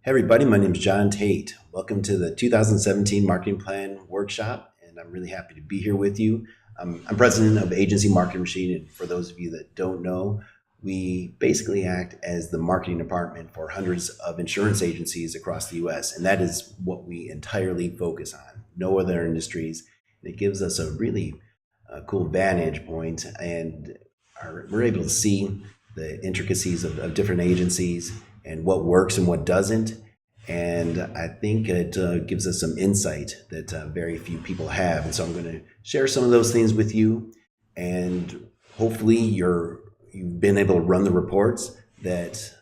Hey everybody, my name is John Tate. Welcome to the 2017 Marketing Plan Workshop, and I'm really happy to be here with you. I'm president of Agency Marketing Machine, and for those of you that don't know, we basically act as the marketing department for hundreds of insurance agencies across the US, and that is what we entirely focus on. No other industries, and it gives us a really cool vantage point, and we're able to see the intricacies of different agencies and what works and what doesn't. And I think it gives us some insight that very few people have. And so I'm going to share some of those things with you. And hopefully you've been able to run the reports that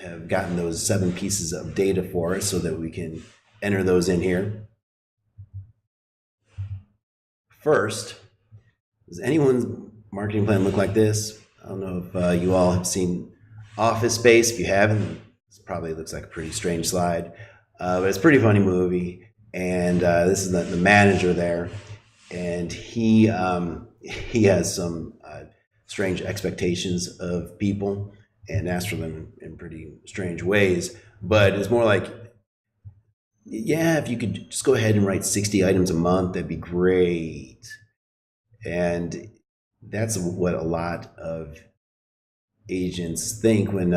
have gotten those 7 pieces of data for us so that we can enter those in here. First, does anyone's marketing plan look like this? I don't know if you all have seen Office Space. If you haven't, this probably looks like a pretty strange slide, but it's a pretty funny movie. And this is the manager there, and he has some strange expectations of people and asks for them in pretty strange ways. But it's more like, yeah, if you could just go ahead and write 60 items a month, that'd be great. And that's what a lot of agents think when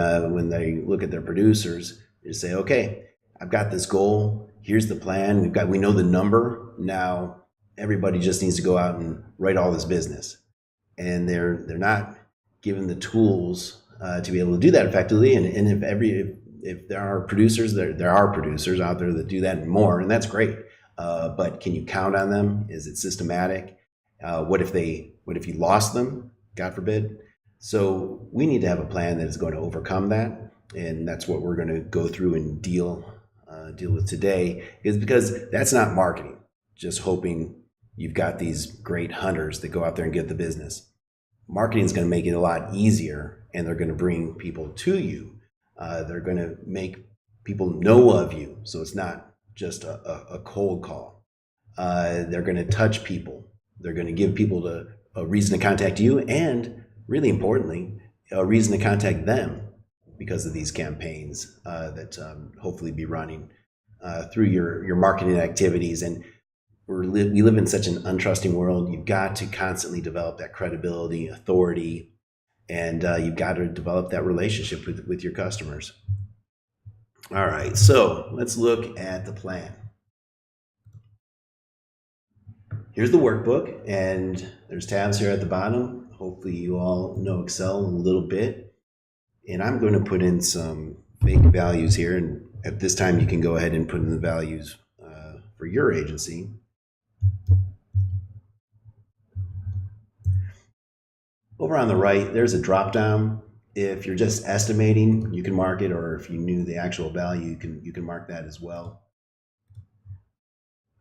they look at their producers. They say, okay, I've got this goal. Here's the plan. We know the number. Now everybody just needs to go out and write all this business. And they're not given the tools to be able to do that effectively. And if there are producers, there are producers out there that do that and more, and that's great. But can you count on them? Is it systematic? What if you lost them? God forbid. So we need to have a plan that is going to overcome that, and that's what we're going to go through and deal with today. Is because that's not marketing. Just hoping you've got these great hunters that go out there and get the business. Marketing is going to make it a lot easier, and they're going to bring people to you. They're going to make people know of you, so it's not just a cold call. They're going to touch people. They're going to give people a reason to contact you, and really importantly, a reason to contact them because of these campaigns that hopefully be running through your marketing activities. And we live in such an untrusting world. You've got to constantly develop that credibility, authority, and you've got to develop that relationship with your customers. All right, so let's look at the plan. Here's the workbook, and there's tabs here at the bottom. Hopefully you all know Excel a little bit. And I'm going to put in some fake values here, and at this time you can go ahead and put in the values for your agency. Over on the right, there's a drop down. If you're just estimating, you can mark it, or if you knew the actual value, you can mark that as well.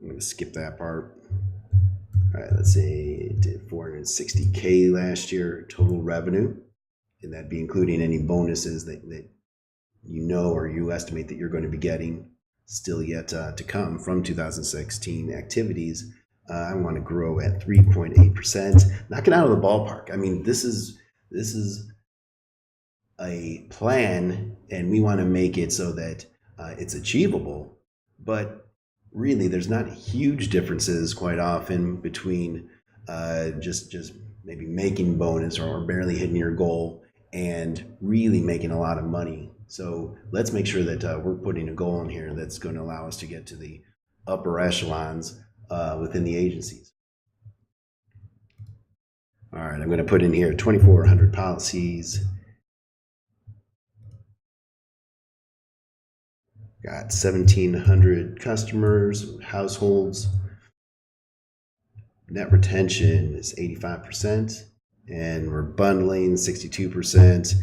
I'm going to skip that part. All right, let's say it did 460K last year total revenue, and that'd be including any bonuses that you know or you estimate that you're going to be getting still yet to come from 2016 activities. I want to grow at 3.8%. Knock it out of the ballpark. I mean, this is a plan, and we want to make it so that it's achievable, but really, there's not huge differences quite often between just maybe making bonus or barely hitting your goal and really making a lot of money. So let's make sure that we're putting a goal in here that's going to allow us to get to the upper echelons within the agencies. All right, I'm going to put in here 2,400 policies. Got 1,700 customers, households. Net retention is 85%, and we're bundling 62%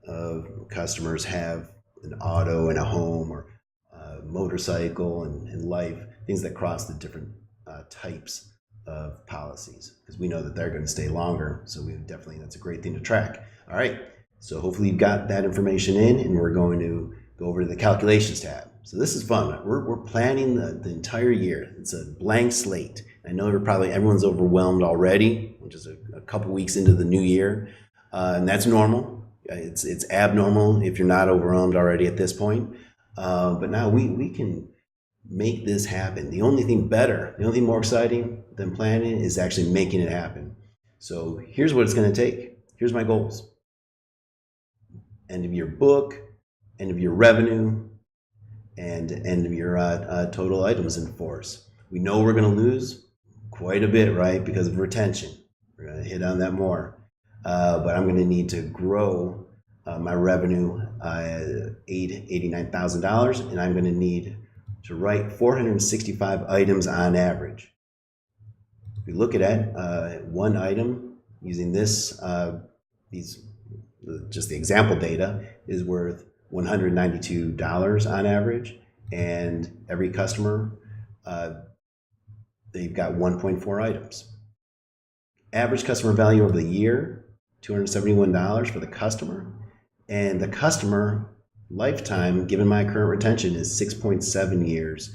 of customers have an auto and a home or a motorcycle and life, things that cross the different types of policies, because we know that they're going to stay longer. So that's a great thing to track. All right, so hopefully you've got that information in, and we're going to go over to the calculations tab. So this is fun. We're planning the entire year. It's a blank slate. I know everyone's overwhelmed already, which is a couple weeks into the new year, and that's normal. It's abnormal if you're not overwhelmed already at this point. But now we can make this happen. The only thing better, the only thing more exciting than planning is actually making it happen. So here's what it's going to take. Here's my goals. End of year book, end of year revenue, and end of year total items in force. We know we're going to lose quite a bit, right? Because of retention. We're going to hit on that more. But I'm going to need to grow my revenue $89,000, and I'm going to need to write 465 items on average. If we look at it, one item using this, just the example data is worth $192 on average, and every customer, they've got 1.4 items. Average customer value over the year, $271 for the customer, and the customer lifetime, given my current retention, is 6.7 years,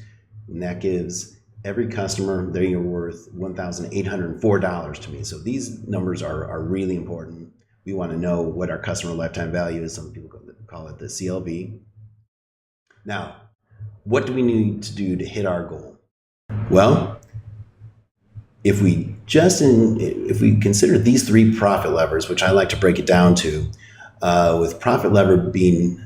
and that gives every customer, they're worth $1,804 to me. So these numbers are really important. We want to know what our customer lifetime value is. Some people call it the CLV. Now, what do we need to do to hit our goal? Well, if we consider these three profit levers, which I like to break it down to, with profit lever being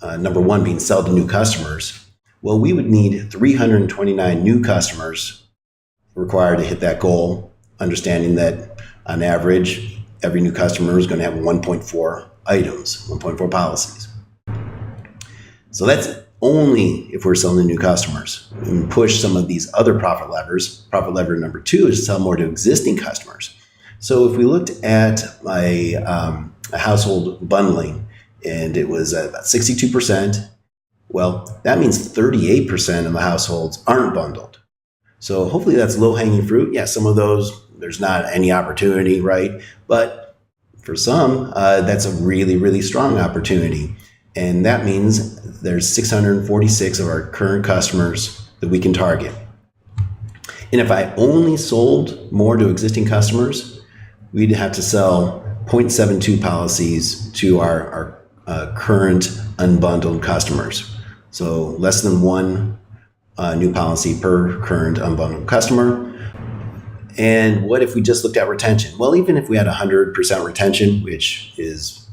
number one being sell to new customers, well, we would need 329 new customers required to hit that goal, understanding that on average, every new customer is going to have 1.4 items, 1.4 policies. So that's only if we're selling to new customers. And push some of these other profit levers. Profit lever number two is sell more to existing customers. So if we looked at my household bundling, and it was about 62%, well, that means 38% of the households aren't bundled. So hopefully that's low-hanging fruit. Yeah, some of those, there's not any opportunity, right? But for some, that's a really, really strong opportunity. And that means there's 646 of our current customers that we can target. And if I only sold more to existing customers, we'd have to sell 0.72 policies to our current unbundled customers. So less than one new policy per current unbundled customer. And what if we just looked at retention? Well, even if we had 100% retention, which is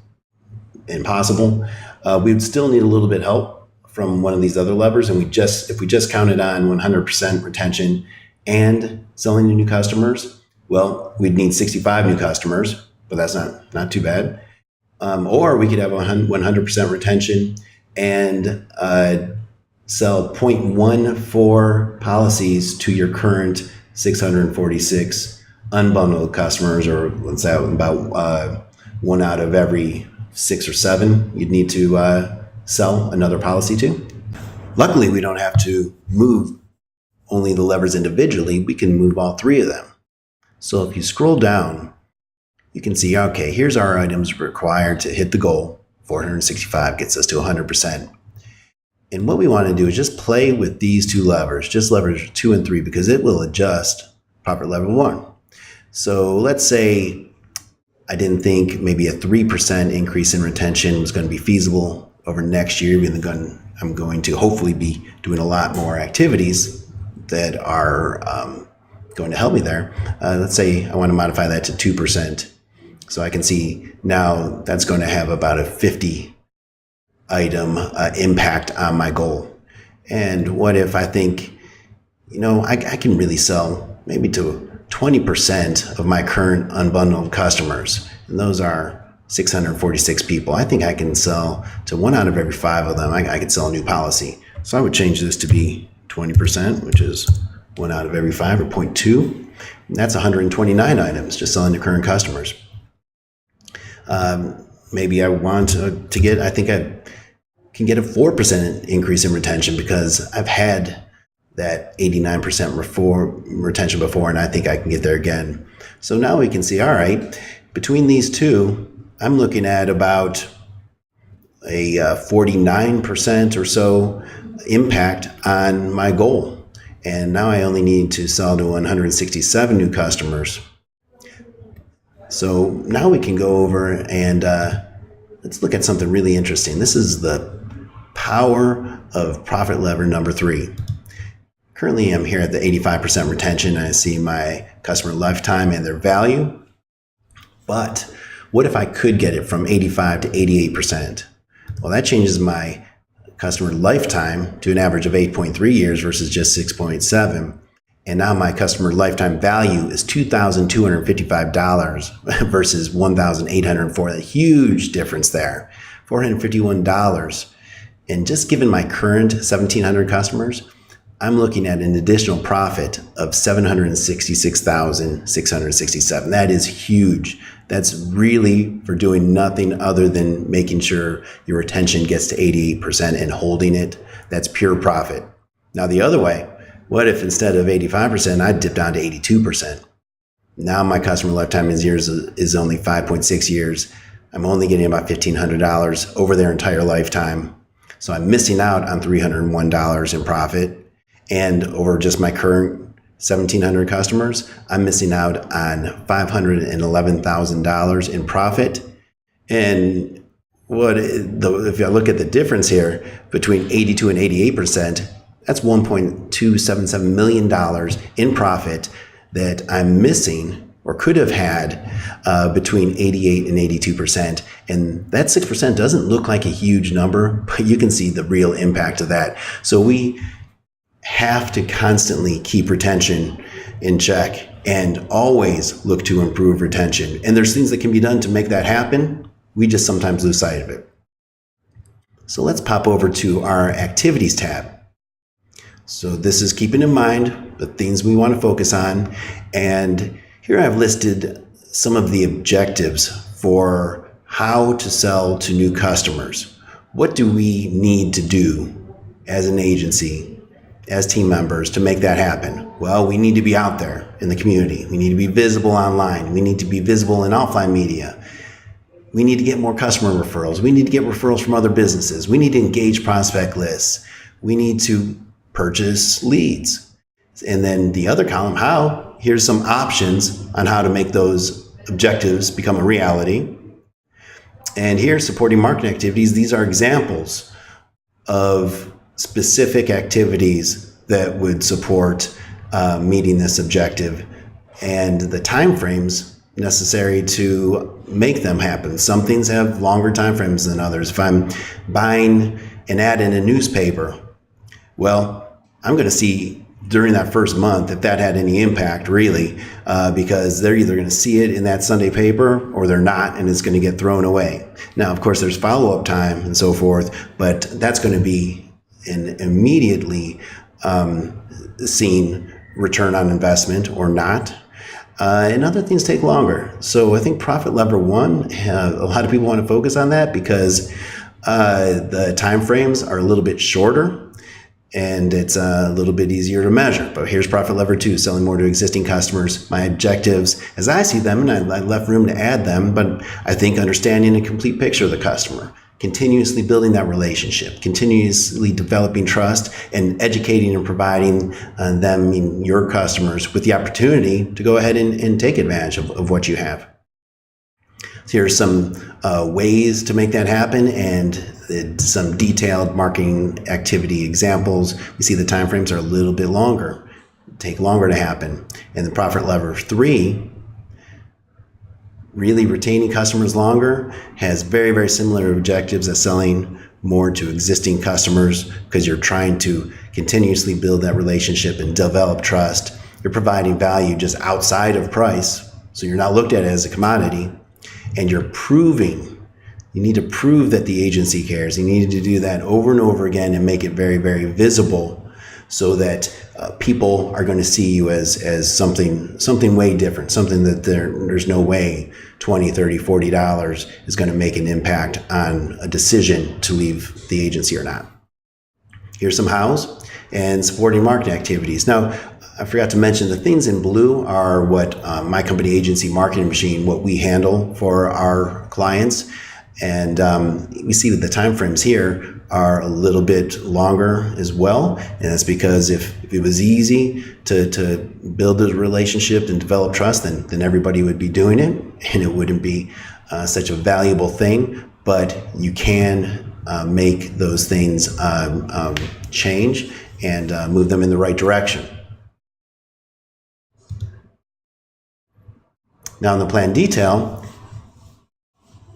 impossible, we would still need a little bit help from one of these other levers. And if we just counted on 100% retention and selling to new customers, well, we'd need 65 new customers, but that's not too bad. Or we could have 100% retention and sell 0.14 policies to your current 646 unbundled customers, or let's say about one out of every 6 or 7 you'd need to sell another policy to. Luckily, we don't have to move only the levers individually. We can move all 3 of them. So if you scroll down, you can see, okay, here's our items required to hit the goal. 465 gets us to 100%. And what we want to do is just play with these 2 levers, just levers 2 and 3, because it will adjust profit lever 1. So let's say I didn't think maybe a 3% increase in retention was going to be feasible over next year. I'm going to hopefully be doing a lot more activities that are going to help me there. Let's say I want to modify that to 2%. So I can see now that's going to have about a 50 item impact on my goal. And what if I think, I can really sell maybe to 20% of my current unbundled customers, and those are 646 people. I think I can sell to 1 out of every 5 of them. I could sell a new policy. So I would change this to be 20%, which is 1 out of every 5, or 0.2. And that's 129 items just selling to current customers. Maybe I want to get, I think I can get a 4% increase in retention because I've had that 89% retention before, and I think I can get there again. So now we can see, all right, between these 2, I'm looking at about a 49% or so impact on my goal. And now I only need to sell to 167 new customers. So now we can go over and let's look at something really interesting. This is the Power of profit lever number 3. Currently, I'm here at the 85% retention, and I see my customer lifetime and their value. But what if I could get it from 85 to 88%? Well, that changes my customer lifetime to an average of 8.3 years versus just 6.7. And now my customer lifetime value is $2,255 versus $1,804. A huge difference there, $451. And just given my current 1,700 customers, I'm looking at an additional profit of $766,667. That is huge. That's really for doing nothing other than making sure your retention gets to 88% and holding it. That's pure profit. Now the other way, what if instead of 85%, I dip down to 82%? Now my customer lifetime is only 5.6 years. I'm only getting about $1,500 over their entire lifetime. So I'm missing out on $301 in profit. And over just my current 1,700 customers, I'm missing out on $511,000 in profit. And if I look at the difference here between 82 and 88%, that's $1.277 million in profit that I'm missing or could have had between 88 and 82%. And that 6% doesn't look like a huge number, but you can see the real impact of that. So we have to constantly keep retention in check and always look to improve retention. And there's things that can be done to make that happen. We just sometimes lose sight of it. So let's pop over to our activities tab. So this is keeping in mind the things we want to focus on. And here I've listed some of the objectives for how to sell to new customers. What do we need to do as an agency, as team members, to make that happen? Well, we need to be out there in the community. We need to be visible online. We need to be visible in offline media. We need to get more customer referrals. We need to get referrals from other businesses. We need to engage prospect lists. We need to purchase leads. And then the other column, how, here's some options on how to make those objectives become a reality. And here, supporting marketing activities. These are examples of specific activities that would support meeting this objective and the timeframes necessary to make them happen. Some things have longer timeframes than others. If I'm buying an ad in a newspaper, well, I'm going to see during that first month if that had any impact, really, because they're either going to see it in that Sunday paper or they're not, and it's going to get thrown away. Now, of course, there's follow-up time and so forth, but that's going to be an immediately seen return on investment or not. And other things take longer. So I think profit lever 1, a lot of people want to focus on that because the time frames are a little bit shorter and it's a little bit easier to measure. But here's profit lever 2, selling more to existing customers. My objectives, as I see them, and I left room to add them, but I think understanding a complete picture of the customer, continuously building that relationship, continuously developing trust, and educating and providing them, your customers, with the opportunity to go ahead and take advantage of what you have. So here are some ways to make that happen and some detailed marketing activity examples. We see the timeframes are a little bit longer, take longer to happen. And the profit lever 3, really retaining customers longer, has very, very similar objectives as selling more to existing customers because you're trying to continuously build that relationship and develop trust. You're providing value just outside of price, so you're not looked at as a commodity, and you're proving. You need to prove that the agency cares. You need to do that over and over again and make it very, very visible so that people are going to see you as something way different, something that there's no way $20, $30, $40 is going to make an impact on a decision to leave the agency or not. Here's some hows and supporting marketing activities. Now, I forgot to mention the things in blue are what my company agency marketing machine, what we handle for our clients. And we see that the timeframes here are a little bit longer as well. And that's because if it was easy to build a relationship and develop trust, then everybody would be doing it and it wouldn't be such a valuable thing. But you can make those things change and move them in the right direction. Now in the plan detail,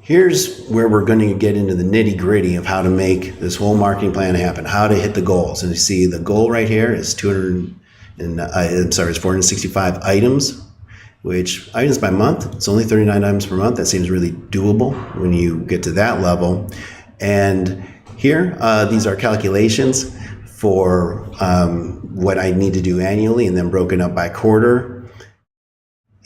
here's where we're going to get into the nitty gritty of how to make this whole marketing plan happen, how to hit the goals. And you see the goal right here is 465 items, which items by month, it's only 39 items per month. That seems really doable when you get to that level. And here, these are calculations for what I need to do annually and then broken up by quarter.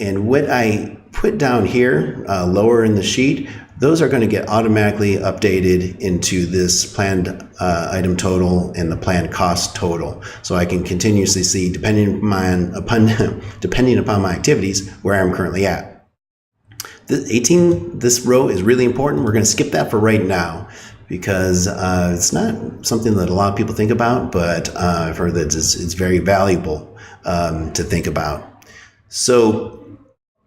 And what I put down here, lower in the sheet, those are going to get automatically updated into this planned item total and the planned cost total. So I can continuously see, depending upon my activities, where I'm currently at. This row is really important. We're going to skip that for right now because it's not something that a lot of people think about, but I've heard that it's very valuable to think about. So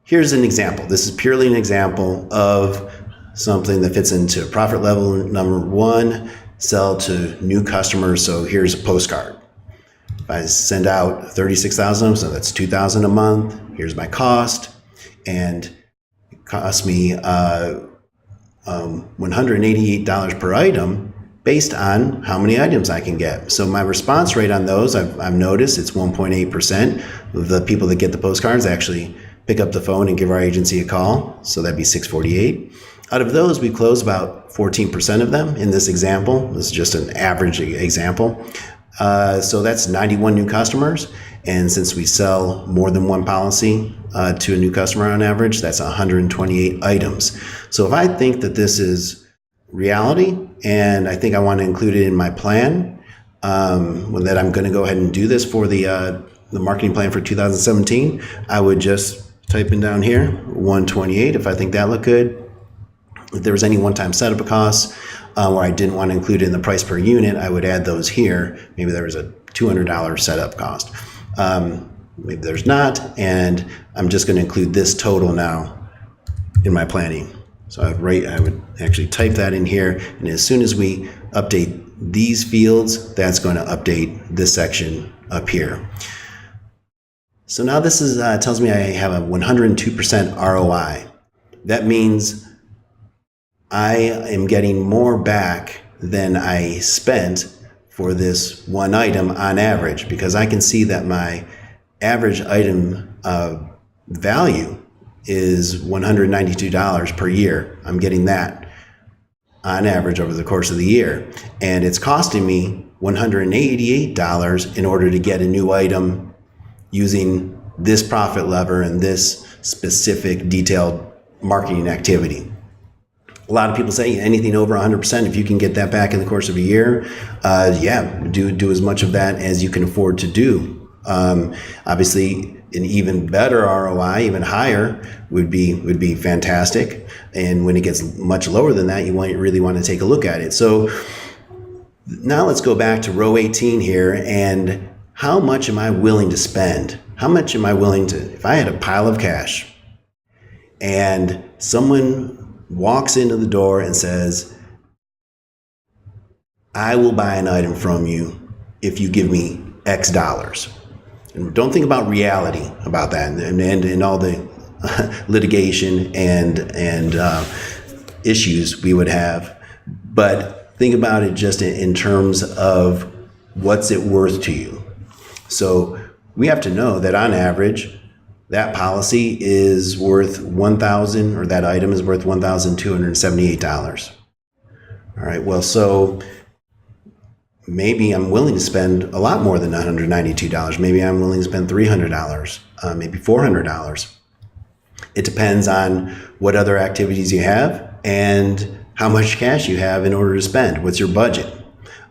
here's an example. This is purely an example of something that fits into profit level number 1, sell to new customers. So here's a postcard. If I send out 36,000, so that's 2,000 a month. Here's my cost, and it costs me $188 per item based on how many items I can get. So my response rate on those, I've noticed it's 1.8%. Of the people that get the postcards actually pick up the phone and give our agency a call. So that'd be 648. Out of those, we close about 14% of them in this example. This is just an average example. So that's 91 new customers. And since we sell more than one policy to a new customer on average, that's 128 items. So if I think that this is reality and I think I want to include it in my plan, that I'm going to go ahead and do this for the marketing plan for 2017, I would just type in down here 128 if I think that looked good. If there was any one-time setup costs where I didn't want to include it in the price per unit, I would add those here. Maybe there was a $200 setup cost. Maybe there's not, and I'm just going to include this total now in my planning. So I would actually type that in here, and as soon as we update these fields, that's going to update this section up here. So now this is tells me I have a 102% ROI. That means I am getting more back than I spent for this one item on average, because I can see that my average item value is $192 per year. I'm getting that on average over the course of the year. And it's costing me $188 in order to get a new item using this profit lever and this specific detailed marketing activity. A lot of people say anything over 100%, if you can get that back in the course of a year, do as much of that as you can afford to do. Obviously, an even better ROI, even higher, would be fantastic. And when it gets much lower than that, you really want to take a look at it. So now let's go back to row 18 here, and how much am I willing to spend? How much am I willing to, if I had a pile of cash and someone walks into the door and says, I will buy an item from you if you give me X dollars. And don't think about reality about that and all the litigation and issues we would have. But think about it just in terms of what's it worth to you. So we have to know that on average, that policy is worth $1,000, or that item is worth $1,278. All right, well, so maybe I'm willing to spend a lot more than $192. Maybe I'm willing to spend $300, maybe $400. It depends on what other activities you have and how much cash you have in order to spend. What's your budget?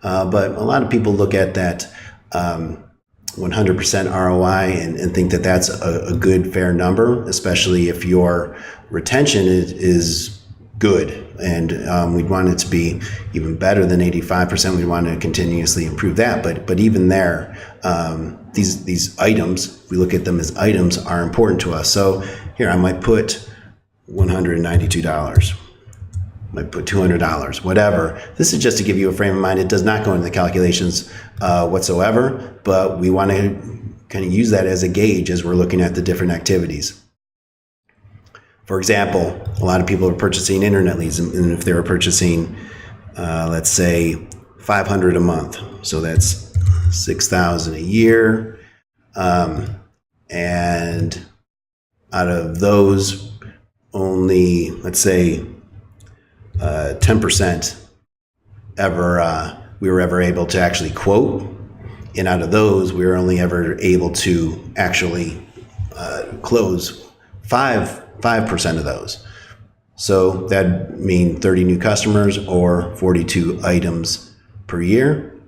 But a lot of people look at that 100% ROI and think that that's a good, fair number, especially if your retention is good. And we'd want it to be even better than 85%. We'd want to continuously improve that. But even there, these items, we look at them as items, are important to us. So here I might put $192. might put $200, whatever. This is just to give you a frame of mind. It does not go into the calculations whatsoever, but we want to kind of use that as a gauge as we're looking at the different activities. For example, a lot of people are purchasing internet leads, and if they were purchasing, let's say, 500 a month, so that's 6,000 a year, and out of those, only, let's say, 10% we were ever able to actually quote, and out of those, we were only ever able to actually close 5% of those. So that'd mean 30 new customers or 42 items per year.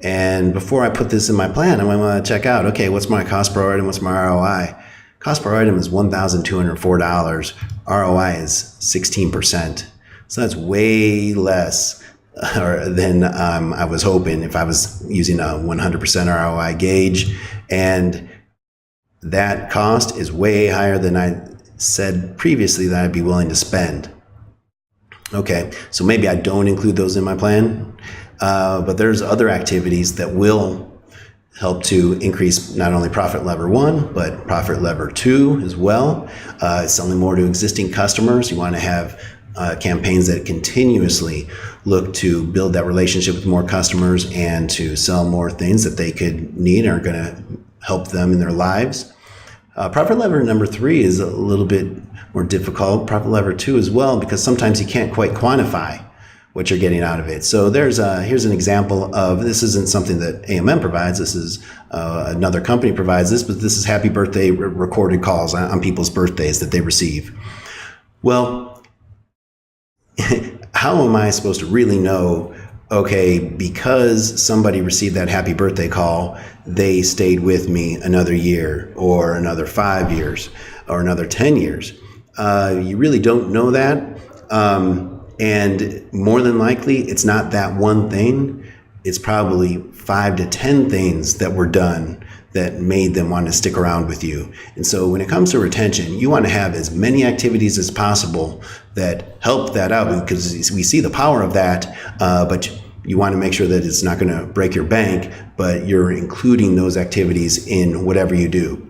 And before I put this in my plan, I want to check out, okay, what's my cost per item? What's my ROI? Cost per item is $1,204. ROI is 16%. So that's way less than I was hoping if I was using a 100% ROI gauge. And that cost is way higher than I said previously that I'd be willing to spend. Okay, so maybe I don't include those in my plan, but there's other activities that will help to increase not only profit lever 1, but profit lever 2 as well. Selling more to existing customers. You want to have campaigns that continuously look to build that relationship with more customers and to sell more things that they could need and are going to help them in their lives. Profit lever number 3 is a little bit more difficult. Profit lever 2 as well, because sometimes you can't quite quantify what you're getting out of it. So here's an example of, this isn't something that AMM provides, this is another company provides this, but this is happy birthday recorded calls on people's birthdays that they receive. Well, how am I supposed to really know, okay, because somebody received that happy birthday call, they stayed with me another year or another 5 years or another 10 years? You really don't know that. And more than likely, it's not that one thing. It's probably 5 to 10 things that were done that made them want to stick around with you. And so when it comes to retention, you want to have as many activities as possible that help that out, because we see the power of that, but you want to make sure that it's not going to break your bank, but you're including those activities in whatever you do.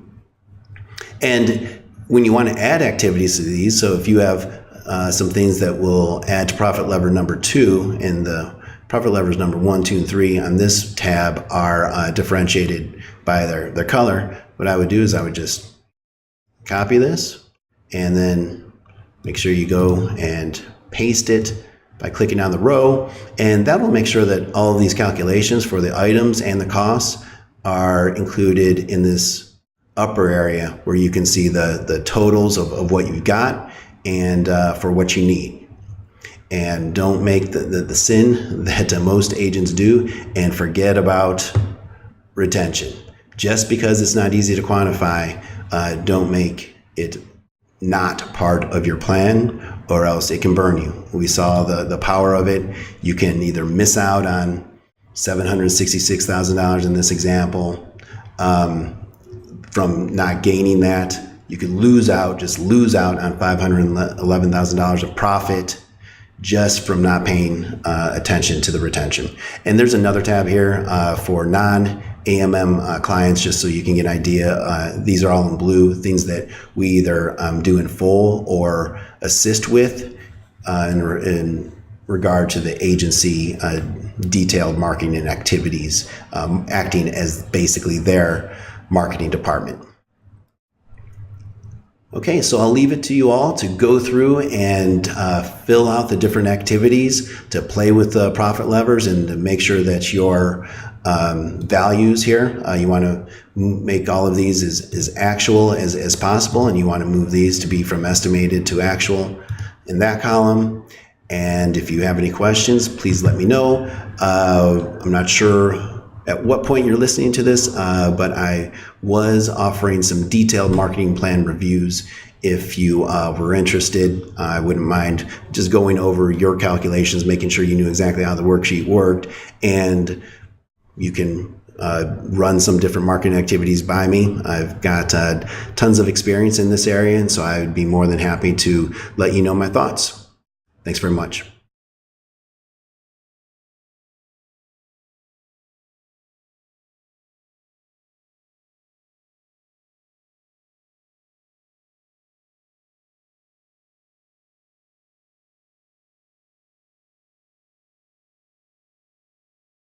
And when you want to add activities to these, so if you have some things that will add to profit lever number 2, and the profit levers number 1, 2, and 3 on this tab are differentiated by their color, what I would do is I would just copy this and then make sure you go and paste it by clicking on the row, and that will make sure that all of these calculations for the items and the costs are included in this upper area where you can see the totals of what you've got and for what you need. And don't make the sin that most agents do and forget about retention. Just because it's not easy to quantify, don't make it not part of your plan, or else it can burn you. We saw the power of it. You can either miss out on $766,000 in this example from not gaining that. You could lose out on $511,000 of profit just from not paying attention to the retention. And there's another tab here for non-AMM clients, just so you can get an idea. These are all in blue, things that we either do in full or assist with in regard to the agency detailed marketing and activities, acting as basically their marketing department. Okay, so I'll leave it to you all to go through and fill out the different activities, to play with the profit levers, and to make sure that your values here, you want to make all of these as actual as possible, and you want to move these to be from estimated to actual in that column. And if you have any questions, please let me know. I'm not sure at what point you're listening to this, but I was offering some detailed marketing plan reviews. If you were interested, I wouldn't mind just going over your calculations, making sure you knew exactly how the worksheet worked, and you can run some different marketing activities by me. I've got tons of experience in this area, and so I would be more than happy to let you know my thoughts. Thanks very much.